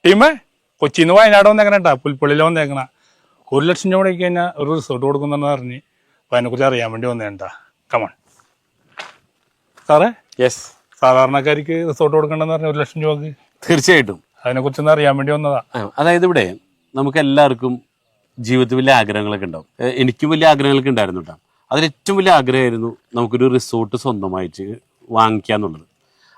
ടീമേ കൊച്ചിന്ന് വയനാട് വന്നേക്കണേട്ടാ പുൽപ്പള്ളിയിൽ വന്നേക്കണ 1 ലക്ഷം രൂപ കൊടുക്കി കഴിഞ്ഞാൽ ഒരു റിസോർട്ട് കൊടുക്കുന്നെന്ന് പറഞ്ഞ് അപ്പൊ അതിനെക്കുറിച്ച് അറിയാൻ വേണ്ടി വന്നേട്ടാ. കമൺ സാറേ. യെസ്, സാധാരണക്കാർക്ക് റിസോർട്ട് കൊടുക്കണ്ടെന്ന് പറഞ്ഞ 1 ലക്ഷം രൂപക്ക് തീർച്ചയായിട്ടും അതിനെക്കുറിച്ചൊന്ന് അറിയാൻ വേണ്ടി വന്നതാ. അതായത് ഇവിടെ നമുക്ക് എല്ലാവർക്കും ജീവിതത്തിൽ വലിയ ആഗ്രഹങ്ങളൊക്കെ ഉണ്ടാവും. എനിക്കും വലിയ ആഗ്രഹങ്ങളൊക്കെ ഉണ്ടായിരുന്നു കേട്ടോ. അതിൽ ഏറ്റവും വലിയ ആഗ്രഹമായിരുന്നു നമുക്കൊരു റിസോർട്ട് സ്വന്തമായിട്ട് വാങ്ങിക്കുക എന്നുള്ളത്.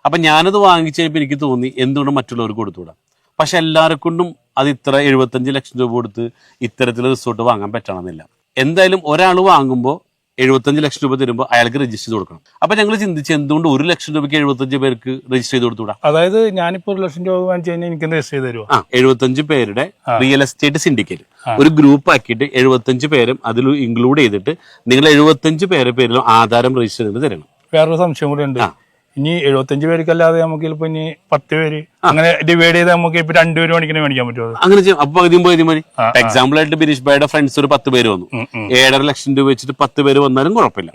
അപ്പം ഞാനത് വാങ്ങിച്ചു കഴിഞ്ഞപ്പോൾ എനിക്ക് തോന്നി എന്തുകൊണ്ട് മറ്റുള്ളവർക്ക് കൊടുത്തുകൂടാ. പക്ഷെ എല്ലാവരെക്കൊണ്ടും അത് ഇത്ര 75 ലക്ഷം രൂപ കൊടുത്ത് ഇത്തരത്തിൽ റിസോർട്ട് വാങ്ങാൻ പറ്റണമെന്നില്ല. എന്തായാലും ഒരാൾ വാങ്ങുമ്പോൾ 75 ലക്ഷം രൂപ തരുമ്പോൾ അയാൾക്ക് രജിസ്റ്റർ ചെയ്ത് കൊടുക്കണം. അപ്പൊ ഞങ്ങൾ ചിന്തിച്ച് എന്തുകൊണ്ട് 1 ലക്ഷം രൂപയ്ക്ക് 75 പേർക്ക് രജിസ്റ്റർ ചെയ്ത് കൊടുത്തുകൂടാ. അതായത് ഞാനിപ്പോ 1 ലക്ഷം രൂപ വാങ്ങിച്ചു കഴിഞ്ഞാൽ എനിക്ക് രജിസ്റ്റർ ചെയ്ത് തരുമോ? 75 പേരുടെ റിയൽ എസ്റ്റേറ്റ് സിൻഡിക്കേറ്റ് ഒരു ഗ്രൂപ്പ് ആക്കിയിട്ട് 75 പേരും അതിൽ ഇൻക്ലൂഡ് ചെയ്തിട്ട് നിങ്ങൾ 75 പേരുടെ പേരിലും ആധാരം രജിസ്റ്റർ ചെയ്ത് തരണം. വേറൊരു സംശയം കൂടി ഉണ്ട്. ഇനി 75 പേർക്കല്ലാതെ നമുക്ക് ചിലപ്പോ ഇനി 10 പേര് അങ്ങനെ ഡിവൈഡ് ചെയ്ത് നമുക്ക് ഇപ്പൊ 2 പേര് മേടിക്കാൻ പറ്റുമോ? അങ്ങനെ ചെയ്യാം. അപ്പൊ പകുതിയും മതി. എക്സാമ്പിൾ ആയിട്ട് ബിനീഷ് ഭായിയുടെ ഫ്രണ്ട്സ് ഒരു 10 പേര് വന്നു, 7.5 ലക്ഷം രൂപ വെച്ചിട്ട് 10 പേര് വന്നാലും കുഴപ്പമില്ല.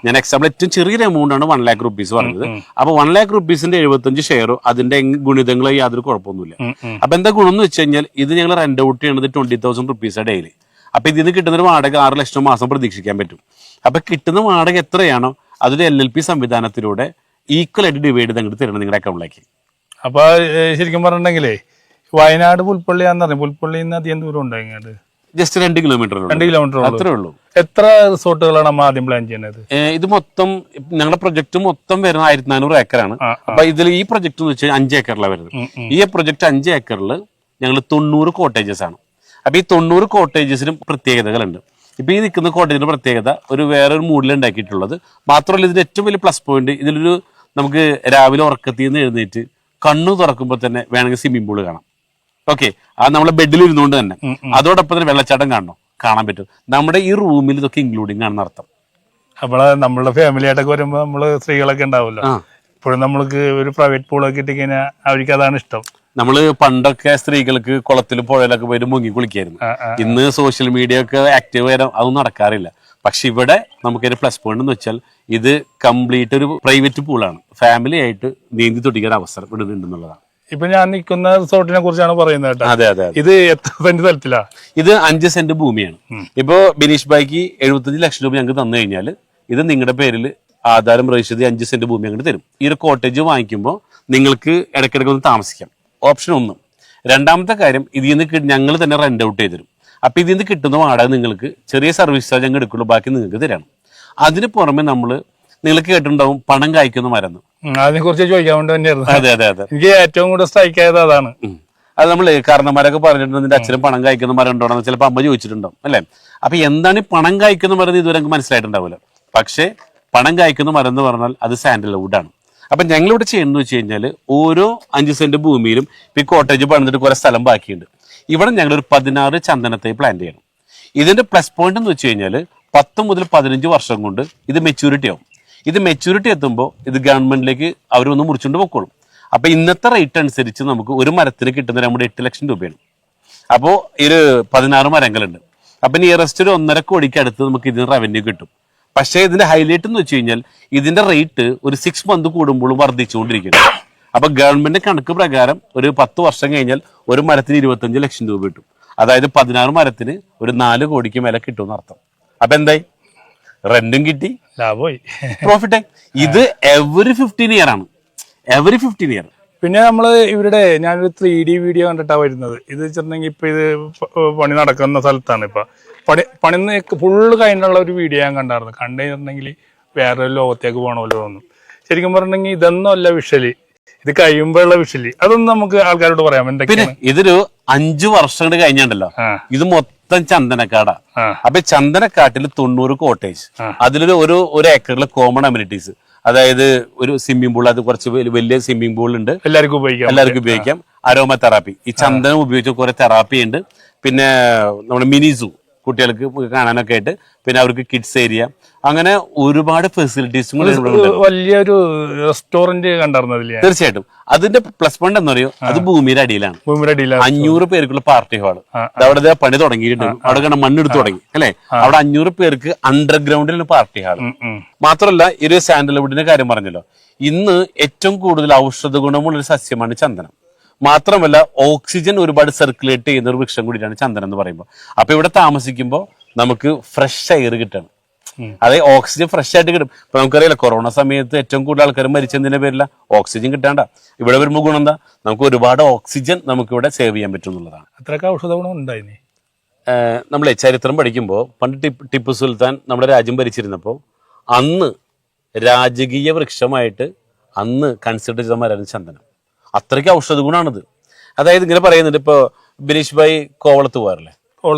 ഞാൻ എക്സാമ്പിൾ ഏറ്റവും ചെറിയൊരു എമൗണ്ട് ആണ് 1 lakh rupees പറഞ്ഞത്. അപ്പൊ 1 lakh rupeesന്റെ 75 ഷെയറോ അതിന്റെ ഗുണിതങ്ങളോ യാതൊരു കുഴപ്പമൊന്നുമില്ല. അപ്പൊ എന്താ ഗുണം എന്ന് വെച്ച് കഴിഞ്ഞാൽ ഇത് ഞങ്ങൾ റെന്റ് ഔട്ട് ചെയ്യണത് 20,000 rupees ഡെയിലി. അപ്പൊ ഇതിന് കിട്ടുന്ന ഒരു വാടക 6 ലക്ഷം മാസം പ്രതീക്ഷിക്കാൻ പറ്റും. അപ്പൊ കിട്ടുന്ന വാടക എത്രയാണോ അതൊരു LLP സംവിധാനത്തിലൂടെ ഈക്വൽ ആയിട്ട് ഡിവൈഡ് ചെയ്ത് അങ്ങോട്ട് തരണം നിങ്ങളുടെ അക്കൗണ്ടിലേക്ക്. അപ്പൊ ശരിക്കും പറഞ്ഞിട്ടുണ്ടെങ്കിലേ വയനാട് പുൽപ്പള്ളിയാന്ന് പറഞ്ഞു, പുൽപ്പള്ളിയിൽ നിന്ന് അധികം ദൂരം ഉണ്ട് ഇങ്ങോട്ട്? Just 2 kilometre. 2 കിലോമീറ്റർ അത്രേ ഉള്ളൂ. എത്ര റിസോർട്ടുകളാണ് നമ്മൾ ആദ്യം പ്ലാൻ ചെയ്യുന്നത്? ഇത് മൊത്തം ഞങ്ങളുടെ പ്രൊജക്ട് മൊത്തം വരുന്നത് 1400 ഏക്കറാണ്. അപ്പൊ ഇതിൽ ഈ പ്രൊജക്ട് എന്ന് വെച്ചാൽ 5 ഏക്കറിലാണ് വരുന്നത്. ഈ പ്രൊജക്ട് 5 ഏക്കറിൽ ഞങ്ങൾ 90 കോട്ടേജസ് ആണ്. അപ്പൊ ഈ 90 കോട്ടേജസിനും പ്രത്യേകതകളുണ്ട്. ഇപ്പൊ ഈ നിൽക്കുന്ന കോട്ടേജിന്റെ പ്രത്യേകത വേറൊരു മൂഡിൽ ഉണ്ടാക്കിയിട്ടുള്ളത് മാത്രമല്ല, ഇതിന്റെ ഏറ്റവും വലിയ പ്ലസ് പോയിന്റ് ഇതിലൊരു നമുക്ക് രാവിലെ ഉറക്കത്തിൽ നിന്ന് എഴുന്നേറ്റ് കണ്ണു തുറക്കുമ്പോൾ തന്നെ വേണമെങ്കിൽ സ്വിമ്മിംഗ് പൂള് കാണാം. ഓക്കെ, അത് നമ്മളെ ബെഡിൽ ഇരുന്നുകൊണ്ട് തന്നെ അതോടൊപ്പം തന്നെ വെള്ളച്ചാട്ടം കാണാൻ പറ്റും. നമ്മുടെ ഈ റൂമിൽ ഇതൊക്കെ ഇൻക്ലൂഡിംഗ് ആണെന്ന് അർത്ഥം. നമ്മളുടെ ഫാമിലി ആയിട്ടൊക്കെ വരുമ്പോ നമ്മള് സ്ത്രീകളൊക്കെ ഉണ്ടാവുമല്ലോ, ഇപ്പോഴും നമ്മൾക്ക് ഒരു പ്രൈവറ്റ് പൂളൊക്കെ ഇട്ട് കഴിഞ്ഞാൽ അവർക്ക് അതാണ് ഇഷ്ടം. നമ്മള് പണ്ടൊക്കെ സ്ത്രീകൾക്ക് കുളത്തിലും പുഴയിലൊക്കെ പോയിട്ട് മുങ്ങി കുളിക്കായിരുന്നു. ഇന്ന് സോഷ്യൽ മീഡിയ ഒക്കെ ആക്റ്റീവ് വരാൻ അതൊന്നും നടക്കാറില്ല. പക്ഷെ ഇവിടെ നമുക്കൊരു പ്ലസ് പോയിന്റ് എന്ന് വെച്ചാൽ ഇത് കംപ്ലീറ്റ് ഒരു പ്രൈവറ്റ് പൂളാണ്. ഫാമിലി ആയിട്ട് നീന്തി തുടിക്കാൻ അവസരം ഇടുന്നുണ്ടെന്നുള്ളതാണ്. ഇപ്പൊ ഞാൻ നിൽക്കുന്ന റിസോർട്ടിനെ കുറിച്ചാണ് പറയുന്നത് കേട്ടോ. അതെ അതെ. ഇത് എത്ര സെന്റ് സ്ഥലത്തിലാ? ഇത് 5 സെന്റ് ഭൂമിയാണ്. ഇപ്പോ ബിനീഷ് ഭായിക്ക് 75 ലക്ഷം രൂപ ഞങ്ങൾക്ക് തന്നു കഴിഞ്ഞാൽ ഇത് നിങ്ങളുടെ പേരിൽ ആധാരം രജിസ്റ്റർ ചെയ്ത് 5 സെന്റ് ഭൂമി അങ്ങോട്ട് തരും. ഈ ഒരു കോട്ടേജ് വാങ്ങിക്കുമ്പോൾ നിങ്ങൾക്ക് ഇടയ്ക്കിടയ്ക്ക് ഒന്ന് താമസിക്കാം. ഓപ്ഷൻ 1. രണ്ടാമത്തെ കാര്യം, ഇതിൽ നിന്ന് ഞങ്ങൾ തന്നെ റെന്റ് ഔട്ട് ചെയ്ത് തരും. അപ്പൊ ഇതിൽ നിന്ന് കിട്ടുന്ന വാടക നിങ്ങൾക്ക് ചെറിയ സർവീസ് ചാർജ് ഞങ്ങൾ എടുക്കുള്ളൂ, ബാക്കി നിങ്ങൾക്ക് തരണം. അതിന് പുറമെ നിങ്ങൾക്ക് കേട്ടിട്ടുണ്ടാവും പണം കായ്ക്കുന്ന മരം. അതിനെ കുറിച്ച് ചോദിക്കാൻ വേണ്ടി തന്നെയായിരുന്നു. അതെ അതെ അതെ. എനിക്ക് ഏറ്റവും കൂടുതൽ സ്ട്രൈക്ക് ആയത് അതാണ്. അത് നമ്മള് കാരണന്മാരൊക്കെ പറഞ്ഞിട്ടുണ്ട് നിന്റെ അച്ഛനും പണം കായ്ക്കുന്ന മരം ഉണ്ടോന്ന് ചിലപ്പോൾ അമ്മ ചോദിച്ചിട്ടുണ്ടാവും അല്ലെ. അപ്പൊ എന്താണ് ഈ പണം കായ്ക്കുന്ന മരം ഇതുവരെ നമുക്ക് മനസ്സിലായിട്ടുണ്ടാവില്ല. പക്ഷെ പണം കായ്ക്കുന്ന മരം എന്ന് പറഞ്ഞാൽ അത് സാൻഡൽവുഡാണ്. അപ്പൊ ഞങ്ങളിവിടെ ചെയ്യുന്നത് വെച്ച് കഴിഞ്ഞാൽ ഓരോ 5 സെന്റ് ഭൂമിയിലും ഈ കോട്ടേജ് പണിതിട്ട് കുറെ സ്ഥലം ബാക്കിയുണ്ട്. ഇവിടെ ഞങ്ങളൊരു 16 ചന്ദനത്തെ പ്ലാൻ ചെയ്യണം. ഇതിന്റെ പ്ലസ് പോയിന്റ് എന്ന് വെച്ച് കഴിഞ്ഞാൽ 10 മുതൽ 15 വർഷം കൊണ്ട് ഇത് മെച്യൂരിറ്റി ആവും. ഇത് മെച്യൂരിറ്റി എത്തുമ്പോൾ ഇത് ഗവൺമെന്റിലേക്ക് അവരൊന്ന് മുറിച്ചുകൊണ്ട് പൊക്കോളും. അപ്പൊ ഇന്നത്തെ റേറ്റ് അനുസരിച്ച് നമുക്ക് ഒരു മരത്തിന് കിട്ടുന്നത് നമ്മുടെ 8 ലക്ഷം രൂപയാണ്. അപ്പോൾ ഒരു 16 മരങ്ങളുണ്ട്. അപ്പൊ നിയറസ്റ്റ് ഒരു 1.5 കോടിക്ക് അടുത്ത് നമുക്ക് ഇതിന് റവന്യൂ കിട്ടും. പക്ഷേ ഇതിന്റെ ഹൈലൈറ്റ് എന്ന് വെച്ച് കഴിഞ്ഞാൽ ഇതിന്റെ റേറ്റ് ഒരു 6 മന്ത് കൂടുമ്പോഴും വർദ്ധിച്ചുകൊണ്ടിരിക്കുന്നു. അപ്പൊ ഗവൺമെന്റ് കണക്ക് പ്രകാരം ഒരു 10 വർഷം കഴിഞ്ഞാൽ ഒരു മരത്തിന് 25 ലക്ഷം രൂപ കിട്ടും. അതായത് 16 മരത്തിന് ഒരു 4 കോടിക്ക് മേലെ കിട്ടുമെന്ന് അർത്ഥം. അപ്പൊ എന്തായി? റെന്റും കിട്ടി, ലാഭമായി, പ്രോഫിറ്റ്. ഇത് എവറി 15 ഇയർ ആണ്. Every 15 year. പിന്നെ നമ്മള് ഞാനൊരു 3D വീഡിയോ കണ്ടിട്ടാ വരുന്നത്. ഇത് വെച്ചിട്ടുണ്ടെങ്കിൽ ഇപ്പൊ ഇത് പണി നടക്കുന്ന സ്ഥലത്താണ്. ഇപ്പൊ പണി ഫുള്ള് കഴിഞ്ഞുള്ള ഒരു വീഡിയോ ഞാൻ കണ്ടായിരുന്നു. കണ്ടുകഴിഞ്ഞിട്ടുണ്ടെങ്കിൽ വേറൊരു ലോകത്തേക്ക് പോകണമല്ലോ തോന്നും. ശരിക്കും പറഞ്ഞിട്ടുണ്ടെങ്കിൽ ഇതൊന്നും അല്ല വിഷ്വലി, ഇത് കഴിയുമ്പോഴുള്ള വിഷ്വലി. അതൊന്നും നമുക്ക് ആൾക്കാരോട് പറയാം. പിന്നെ ഇതൊരു 5 വർഷം കഴിഞ്ഞുണ്ടല്ലോ, ഇത് മൊത്തം ചന്ദനക്കാടാ. അപ്പൊ ചന്ദനക്കാട്ടിൽ 90 കോട്ടേജ്, അതിലൊരു ഒരു ഏക്കറിൽ കോമൺ അമ്യൂണിറ്റീസ്, അതായത് ഒരു സ്വിമ്മിംഗ് പൂൾ, അത് കുറച്ച് വലിയ സ്വിമ്മിംഗ് പൂൾ ഉണ്ട്, എല്ലാവർക്കും ഉപയോഗിക്കാം. അരോമ തെറാപ്പി, ഈ ചന്ദനം ഉപയോഗിച്ച കുറെ തെറാപ്പി ഉണ്ട്. പിന്നെ നമ്മുടെ മിനി സൂ കുട്ടികൾക്ക് കാണാനൊക്കെ ആയിട്ട്, പിന്നെ അവർക്ക് കിഡ്സ് ഏരിയ, അങ്ങനെ ഒരുപാട് ഫെസിലിറ്റീസും വലിയൊരു റെസ്റ്റോറന്റ് കണ്ടിരുന്നതില്ല. തീർച്ചയായിട്ടും. അതിന്റെ പ്ലസ് പോയിന്റ് എന്താ പറയുക, അത് ഭൂമിയുടെ അടിയിലാണ്. 500 പേർക്കുള്ള പാർട്ടി ഹാള് അവിടെ പണി തുടങ്ങിയിട്ടുണ്ട്. അവിടെ കണ്ട മണ്ണെടുത്ത് തുടങ്ങി അല്ലെ. അവിടെ 500 പേർക്ക് അണ്ടർഗ്രൗണ്ടിലാണ് പാർട്ടി ഹാള്. മാത്രമല്ല ഈ ഒരു സാൻഡൽവുഡിന്റെ കാര്യം പറഞ്ഞല്ലോ, ഇന്ന് ഏറ്റവും കൂടുതൽ ഔഷധ ഗുണമുള്ള ഒരു സസ്യമാണ് ചന്ദനം. മാത്രമല്ല ഓക്സിജൻ ഒരുപാട് സർക്കുലേറ്റ് ചെയ്യുന്ന ഒരു വൃക്ഷം കൂടിയാണ് ചന്ദനം എന്ന് പറയുമ്പോൾ. അപ്പൊ ഇവിടെ താമസിക്കുമ്പോൾ നമുക്ക് ഫ്രഷ് എയർ കിട്ടണം. അതായത് ഓക്സിജൻ ഫ്രഷ് ആയിട്ട് കിട്ടും. ഇപ്പൊ നമുക്കറിയില്ല, കൊറോണ സമയത്ത് ഏറ്റവും കൂടുതൽ ആൾക്കാർ മരിച്ചതിന്റെ പേരില്ല, ഓക്സിജൻ കിട്ടാണ്ട. ഇവിടെ വരുമ്പോൾ ഗുണം എന്താ, നമുക്ക് ഒരുപാട് ഓക്സിജൻ നമുക്ക് ഇവിടെ സേവ് ചെയ്യാൻ പറ്റും എന്നുള്ളതാണ്. അത്രയൊക്കെ ഔഷധ ഗുണം ഉണ്ടായിനി. നമ്മളെ ചരിത്രം പഠിക്കുമ്പോൾ പണ്ട് ടിപ്പു സുൽത്താൻ നമ്മുടെ രാജ്യം ഭരിച്ചിരുന്നപ്പോൾ അന്ന് രാജകീയ വൃക്ഷമായിട്ട് അന്ന് കൺസിഡർ ചെയ്ത മരമാണ് ചന്ദനം. അത്രയ്ക്ക് ഔഷധ ഗുണമാണിത്. അതായത് ഇങ്ങനെ പറയുന്നുണ്ട്, ഇപ്പൊ ബിനീഷ് ഭായി കോവളത്ത് പോകാറില്ലേ?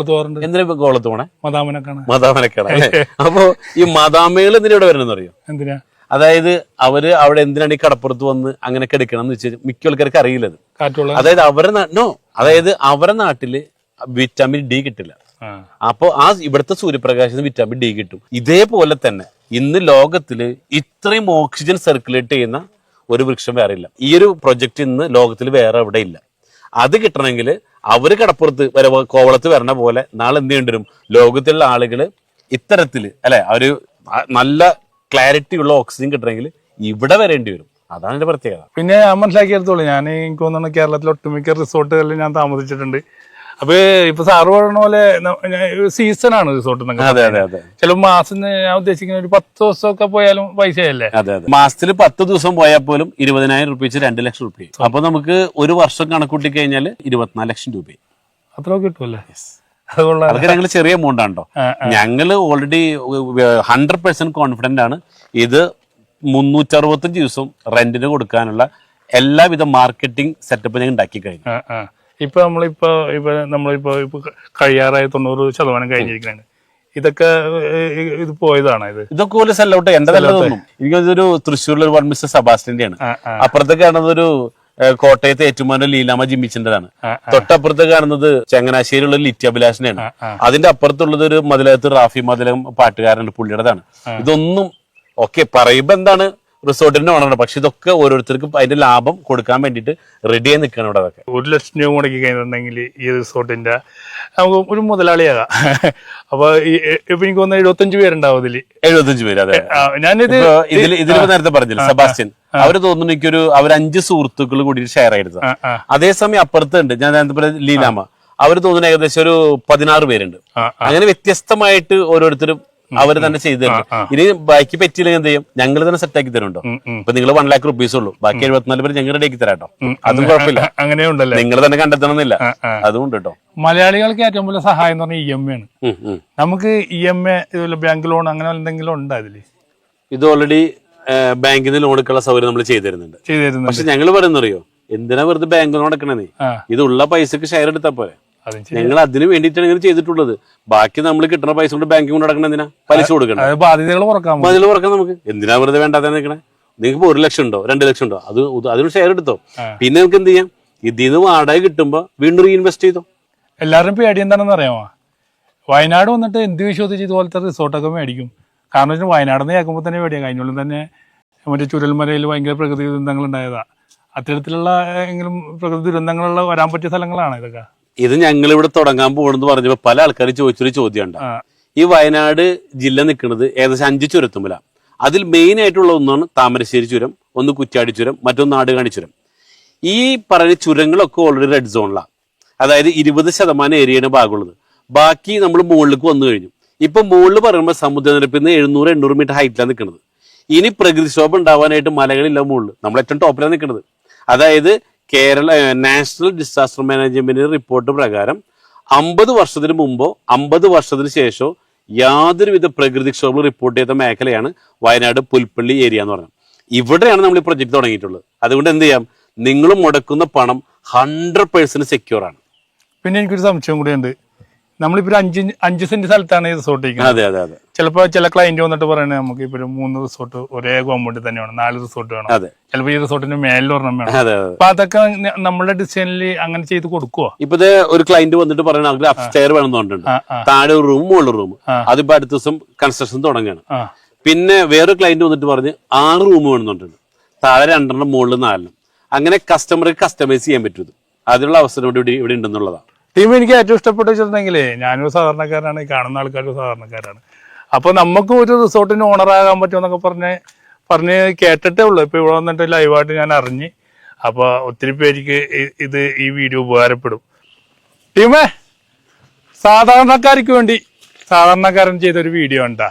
എന്തിനാ കോവളത്ത് പോണേ? മദാമനക്കാണ് അല്ലേ? അപ്പൊ ഈ മദാമകൾ എന്തിനാ ഇവിടെ വരണമെന്ന് അറിയോ? എന്തിനാ? അതായത് അവര് അവിടെ എന്തിനാണ് ഈ കടപ്പുറത്ത് വന്ന് അങ്ങനെ കിടക്കണം എന്ന് വെച്ചാൽ മിക്ക ആൾക്കാർക്ക് അറിയില്ലത്. അതായത് അവരുടെ നാട്ടില് വിറ്റാമിൻ ഡി കിട്ടില്ല. അപ്പൊ ഇവിടുത്തെ സൂര്യപ്രകാശത്തിന് വിറ്റാമിൻ ഡി കിട്ടും. ഇതേപോലെ തന്നെ ഇന്ന് ലോകത്തില് ഇത്രയും ഓക്സിജൻ സർക്കുലേറ്റ് ചെയ്യുന്ന ഒരു വൃക്ഷം വേറെ ഇല്ല. ഈ ഒരു പ്രൊജക്ട് ഇന്ന് ലോകത്തിൽ വേറെ എവിടെ ഇല്ല. അത് കിട്ടണമെങ്കിൽ അവര് കടപ്പുറത്ത് കോവളത്ത് വരണ പോലെ നാളെ എന്ത് ചെയ്യേണ്ടി, ലോകത്തിലുള്ള ആളുകള് ഇത്തരത്തില് അല്ലെ ഒരു നല്ല ക്ലാരിറ്റി ഉള്ള ഓക്സിജൻ കിട്ടണമെങ്കിൽ ഇവിടെ വരേണ്ടി വരും. അതാണ് എന്റെ പ്രത്യേകത. പിന്നെ ഞാൻ മനസ്സിലാക്കിയെടുത്തോളൂ, ഞാൻ എനിക്ക് തോന്നുന്നു കേരളത്തിലെ ഒട്ടുമിക്ക റിസോർട്ടുകളിൽ ഞാൻ താമസിച്ചിട്ടുണ്ട്. അപ്പൊ ഇപ്പൊ സാറ് പറഞ്ഞ പോലെ സീസൺ ആണ് റിസോർട്ട്. ചില മാസം ഞാൻ ഉദ്ദേശിക്കുന്ന ഒരു 10 ദിവസമൊക്കെ പോയാലും പൈസയല്ലേ? മാസത്തിൽ 10 ദിവസം പോയാൽ പോലും 20,000 രൂപ വെച്ച് 2 ലക്ഷം രൂപ. അപ്പൊ നമുക്ക് ഒരു വർഷം കണക്കൂട്ടി കഴിഞ്ഞാൽ 24 ലക്ഷം രൂപ അത്രയൊക്കെ കിട്ടുമല്ലേ? അതൊക്കെ ഞങ്ങൾ ചെറിയ എമൗണ്ട് ആണോ. ഞങ്ങള് ഓൾറെഡി 100% കോൺഫിഡന്റ് ആണ്. ഇത് 365 ദിവസം റെന്റിന് കൊടുക്കാനുള്ള എല്ലാവിധ മാർക്കറ്റിംഗ് സെറ്റപ്പ് ഞങ്ങൾ ഉണ്ടാക്കി കഴിഞ്ഞു. ഇപ്പൊ നമ്മളിപ്പോ കഴിയാറായ 90% കഴിഞ്ഞിരിക്കുകയാണ്. ഇതൊക്കെ ഇത് പോയതാണ്. ഇതൊക്കെ പോലെ സെല്ലൗട്ട് എന്റെ നല്ലതൊന്നും. എനിക്കൊരു തൃശ്ശൂരിലെ ഒരു മിസ്റ്റർ സെബാസ്റ്റ്യന്റെ ആണ്. അപ്പുറത്തേക്ക് കാണുന്നത് ഒരു കോട്ടയത്തെ ഏറ്റുമാനൂർ ലീലാമ ജിമ്മിച്ചിന്റെതാണ്. തൊട്ടപ്പുറത്ത് കാണുന്നത് ചങ്ങനാശ്ശേരിയുള്ള ലിറ്റ്യാഭിലാഷിന്റെയാണ്. അതിന്റെ അപ്പുറത്തുള്ളത് ഒരു മതിലകത്ത് റാഫി മതിലകം പാട്ടുകാരനുണ്ട്, പുള്ളിയുടേതാണ്. ഇതൊന്നും ഓക്കെ പറയുമ്പോ എന്താണ് റിസോർട്ടിന്റെ ഓണറാണ്, പക്ഷെ ഇതൊക്കെ ഓരോരുത്തർക്കും അതിന്റെ ലാഭം കൊടുക്കാൻ വേണ്ടിട്ട് റെഡി ആയി നിൽക്കണം ഇവിടെ. അതൊക്കെ 1 ലക്ഷം രൂപ മുടക്കി കഴിഞ്ഞിട്ടുണ്ടെങ്കിൽ ഈ റിസോർട്ടിന്റെ നമുക്ക് ഒരു മുതലാളിയാകാം. അപ്പൊ ഇപ്പൊ എനിക്ക് തോന്നുന്നു 75 പേരുണ്ടാവും ഇതില്. 75 പേര്. അതെ, ഞാനിത് ഇതിലിപ്പോ നേരത്തെ പറഞ്ഞില്ല സെബാസ്റ്റ്യൻ, അവര് തോന്നുന്നു എനിക്കൊരു അവർ 5 സുഹൃത്തുക്കൾ കൂടി ഷെയർ ആയിരുന്നു. അതേസമയം അപ്പുറത്തുണ്ട് ഞാൻ നേരത്തെ പറഞ്ഞ ലീലാമ, അവര് തോന്നുന്നു ഏകദേശം ഒരു 16 പേരുണ്ട്. അങ്ങനെ വ്യത്യസ്തമായിട്ട് ഓരോരുത്തരും അവര് തന്നെ ചെയ്തു തരും. ഇനി ബാക്കി പറ്റിയില്ലെങ്കിൽ എന്ത് ചെയ്യും, ഞങ്ങൾ തന്നെ സെറ്റ് ആക്കി തരുന്നുണ്ടോ. ഇപ്പൊ നിങ്ങൾ 1 ലക്ഷം റുപ്പീസ് ഉള്ളൂ, ബാക്കി 74 പേര് ഞങ്ങൾ റെഡി ആക്കി തരാട്ടോ. അതും കുഴപ്പമില്ല, അങ്ങനെയുണ്ടല്ലേ, നിങ്ങൾ തന്നെ കണ്ടെത്തണമെന്നില്ല. അതുകൊണ്ട് കേട്ടോ മലയാളികൾക്ക് ഏറ്റവും വലിയ സഹായം എന്ന് പറഞ്ഞാൽ EMI ആണ്. നമുക്ക് EMI ബാങ്ക് ലോൺ അങ്ങനെ എന്തെങ്കിലും ഉണ്ടോ അതില്? ഇത് ഓൾറെഡി ബാങ്കിൽ നിന്ന് ലോൺ എടുക്കാനുള്ള സൗകര്യം നമ്മൾ ചെയ്തു തരുന്നുണ്ട്. പക്ഷെ ഞങ്ങൾ പറയുന്നറിയോ, എന്തിനാ വെറുതെ ബാങ്ക് ലോൺ എടുക്കണേ, ഇതുള്ള പൈസക്ക് ഷെയർ എടുത്താൽ പോലെ. ഞങ്ങൾ അതിന് വേണ്ടിയിട്ടാണ് ഇങ്ങനെ ചെയ്തിട്ടുള്ളത്. ബാക്കി നമ്മൾ കിട്ടുന്ന പൈസ കൊണ്ട് ബാങ്കിൽ കൊണ്ട് നടക്കണം. എന്തിനാ പലിശ കൊടുക്കണം, ബാധ്യതകൾ കുറക്കാം നമുക്ക്. എന്തിനാ വെറുതെ വേണ്ടാതെ നിൽക്കണേ? നിങ്ങൾക്ക് 1 ലക്ഷം ഉണ്ടോ 2 ലക്ഷം ഉണ്ടോ, അതിന് ഷെയർ എടുത്തോ. പിന്നെ നമുക്ക് എന്ത് ചെയ്യാം, ഇതിന്ന് വാടക കിട്ടുമ്പോ വീണ്ടും റീഇൻവെസ്റ്റ് ചെയ്തോ. എല്ലാവരും പേടി എന്താണെന്ന് അറിയാമോ? വയനാട് വന്നിട്ട് എന്ത് വിശ്വസിച്ച് ഇതുപോലത്തെ റിസോർട്ടൊക്കെ മേടിക്കും. കാരണം വെച്ചാൽ വയനാട് നിന്ന് കേൾക്കുമ്പോൾ തന്നെ പേടിയാണ്. കഴിഞ്ഞുള്ളിൽ തന്നെ മറ്റേ ചുരൽമലയിൽ ഭയങ്കര പ്രകൃതി ദുരന്തങ്ങൾ ഉണ്ടായതാ. അത്തരത്തിലുള്ള എങ്കിലും പ്രകൃതി ദുരന്തങ്ങളുള്ള വരാൻ പറ്റിയ സ്ഥലങ്ങളാണ് ഇതൊക്കെ. ഇത് ഞങ്ങൾ ഇവിടെ തുടങ്ങാൻ പോകണമെന്ന് പറഞ്ഞപ്പോ പല ആൾക്കാരും ചോദിച്ചൊരു ചോദ്യം ഉണ്ട്. ഈ വയനാട് ജില്ല നിൽക്കുന്നത് ഏകദേശം 5 ചുരത്തുമ്പല. അതിൽ മെയിൻ ആയിട്ടുള്ള ഒന്നാണ് താമരശ്ശേരി ചുരം, ഒന്ന് കുറ്റ്യാടി ചുരം, മറ്റൊന്ന് നാടുകാണി ചുരം. ഈ പറയുന്ന ചുരങ്ങളൊക്കെ ഓൾറെഡി റെഡ് സോണിലാണ്. അതായത് 20% ഏരിയയുടെ ഭാഗമുള്ളത്. ബാക്കി നമ്മൾ മുകളിലേക്ക് വന്നു കഴിഞ്ഞു. ഇപ്പൊ മുകളിൽ പറയുമ്പോൾ സമുദ്രനിരപ്പിൽ നിന്ന് 700-800 മീറ്റർ ഹൈറ്റിലാണ് നിൽക്കുന്നത്. ഇനി പ്രകൃതിക്ഷോഭം ഉണ്ടാവാനായിട്ട് മലകളില്ല മുകളിൽ, നമ്മൾ ഏറ്റവും ടോപ്പിലാണ് നിൽക്കുന്നത്. അതായത് Kerala national disaster management report പ്രകാരം 50 വർഷത്തിന് മുമ്പോ 50 വർഷത്തിന് ശേഷമോ യാതൊരുവിധ പ്രകൃതിക്ഷോഭം റിപ്പോർട്ട് ചെയ്ത മേഖലയാണ് വയനാട് പുൽപ്പള്ളി ഏരിയ എന്ന് പറഞ്ഞത്. ഇവിടെയാണ് നമ്മൾ ഈ പ്രൊജക്ട് തുടങ്ങിയിട്ടുള്ളത്. അതുകൊണ്ട് എന്ത് ചെയ്യാം, നിങ്ങൾ മുടക്കുന്ന പണം 100% സെക്യൂർ ആണ്. പിന്നെ എനിക്കൊരു സംശയം കൂടിയുണ്ട്. നമ്മളിപ്പോ 5 സെന്റ് സ്ഥലത്താണ് ഈ റിസോർട്ട് ഇരിക്കുന്നത്. അതെ അതെ അതെ. ചിലപ്പോ ചില ക്ലയന്റ് വന്നിട്ട് പറയണേ നമുക്ക് ഇപ്പൊ 3 റിസോർട്ട് ഒരേ കോമ്പൗണ്ടിൽ തന്നെ വേണം, 4 റിസോർട്ട് വേണം, ചിലപ്പോ ഈ റിസോർട്ടിന്റെ മേലിൽ ഒരെണ്ണം വേണം. അപ്പൊ അതൊക്കെ നമ്മുടെ ഡിസൈനിൽ അങ്ങനെ ചെയ്ത് കൊടുക്കുവോ? ഇപ്പൊ ഒരു ക്ലയന്റ് വന്നിട്ട് പറയണ അപ്സ്റ്റെയർ വേണം എന്ന് പറഞ്ഞിട്ടുണ്ട്. താഴെ ഒരു റൂം, മുകളിൽ റൂം. അതിപ്പോ അടുത്ത ദിവസം കൺസ്ട്രക്ഷൻ തുടങ്ങുകയാണ്. പിന്നെ വേറൊരു ക്ലയന്റ് വന്നിട്ട് പറഞ്ഞ് 6 റൂം വേണമെന്നുണ്ട്. താഴെ 2 മുകളിൽ 4. അങ്ങനെ കസ്റ്റമർക്ക് കസ്റ്റമൈസ് ചെയ്യാൻ പറ്റും. അതിനുള്ള അവസരം ഇവിടെ ഉണ്ടെന്നുള്ളതാണ്. ടീം എനിക്ക് ഏറ്റവും ഇഷ്ടപ്പെട്ട് വെച്ചിട്ടുണ്ടെങ്കിലേ, ഞാനൊരു സാധാരണക്കാരാണ്, കാണുന്ന ആൾക്കാരും സാധാരണക്കാരാണ്. അപ്പൊ നമുക്ക് ഒരു റിസോർട്ടിന് ഓണറാകാൻ പറ്റുമെന്നൊക്കെ പറഞ്ഞ് കേട്ടിട്ടേ ഉള്ളൂ. ഇപ്പൊ ഇവിടെ വന്നിട്ട് ലൈവായിട്ട് ഞാൻ അറിഞ്ഞ് അപ്പോൾ ഒത്തിരി പേർക്ക് ഇത് ഈ വീഡിയോ ഉപകാരപ്പെടും. ടീമേ, സാധാരണക്കാർക്ക് വേണ്ടി സാധാരണക്കാരൻ ചെയ്തൊരു വീഡിയോ ഉണ്ടാ.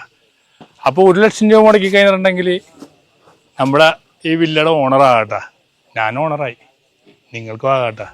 അപ്പോൾ 1 ലക്ഷം രൂപ മുടക്കി കഴിഞ്ഞിട്ടുണ്ടെങ്കിൽ നമ്മുടെ ഈ വില്ലയുടെ ഓണറാകട്ടെ. ഞാൻ ഓണറായി, നിങ്ങൾക്കും ആകട്ടെ.